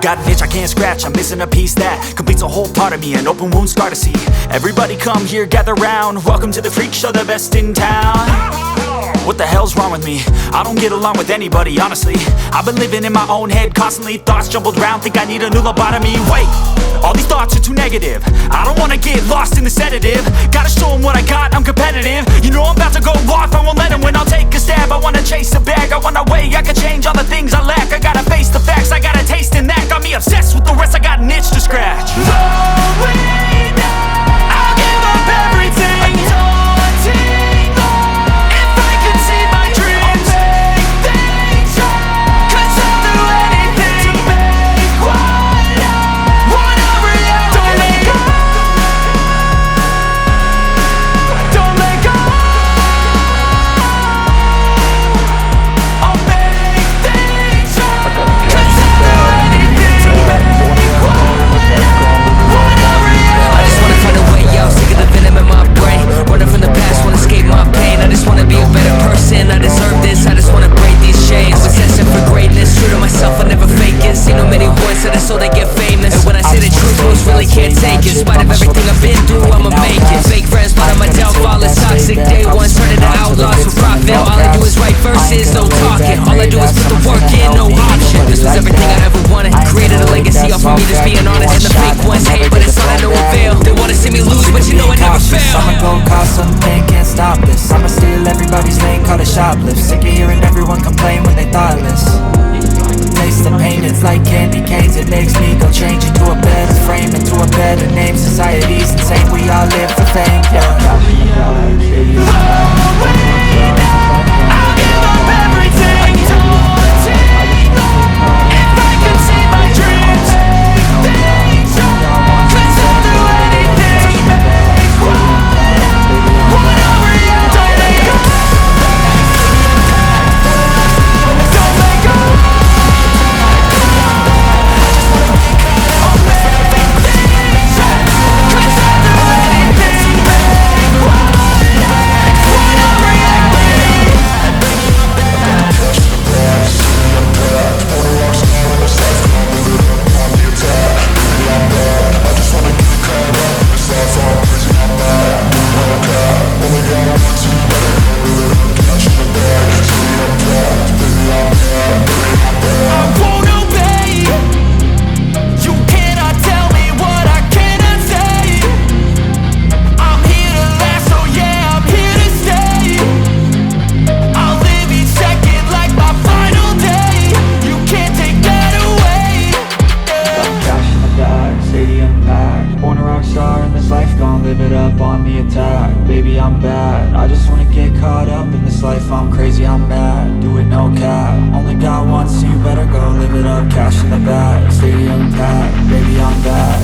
got an itch I can't scratch, I'm missing a piece that completes a whole part of me, an open wound scar to see. Everybody come here, gather round, welcome to the freak show, the best in town. What the hell's wrong with me? I don't get along with anybody, honestly. I've been living in my own head constantly, thoughts jumbled round, think I need a new lobotomy. Wait, all these thoughts are too negative, I don't wanna get lost in the sedative. Gotta show them what I got, I'm competitive. You know I'm about to go off, I won't let them win. I'll take a stab, I wanna chase a bag, I wanna weigh, I can change all the things I lack. I gotta face the facts, I got a taste in that. Got me obsessed with the rest, I got an itch to scratch. Slowing down, I'll give up everything. Daunting all, if I could see my dreams, I'll make things right. 'Cause I'll do anything to make what I wanna reality. Don't let go, don't let go. I'll make things right. 'Cause I'll do anything to make what I wanna reality. I just wanna find a way out, sick of the venom in my brain. Running from the past, wanna escape my pain. I just wanna be a better person, I deserve this. I just wanna break these chains. I'm obsessing for greatness, true to myself, I never fake it. See no many boys that are so they get famous. And when I say the truth, most really can't take it. In spite of everything I've been through, I'ma make it. Fake friends, part of my downfall is toxic. Day one, turn into outlaws for profit. All I do is write verses, no talking. All I do is put the work in, no option. This was everything I ever wanted. Created a legacy off of me just being honest. And the fake ones hate, but it's all I know avail. They wanna see me lose, but you know I never fail. I'ma go cause something, can't stop this. I'ma steal everybody's lane, call it shoplift. Sick of hearing everyone complain when they thoughtless. Taste the pain, it's like candy canes. It makes me go change into a better frame, into a better name. Society's insane, we all live for fame, yeah. I'll give up everything. Daunting all, if I could see my dreams, things right. 'Cause I'll do anything to make what I wanna reality. Don't let go, don't let go. I'll make things right. 'Cause I'll do anything to make what I wanna reality. I won't obey. You cannot tell me what I cannot say. I'm here to last, so yeah, I'm here to stay. I'll live each second like my final day. You can't take that away. Cash in the bag, stadium packed. Born a rock star in this life, gon' live it up on the attack. Baby, I'm bad, I just wanna get caught up in this life. I'm crazy, I'm mad, do it no cap. Only got one, so you better go live it up. Cash in the bag, stadium packed. Baby, I'm bad.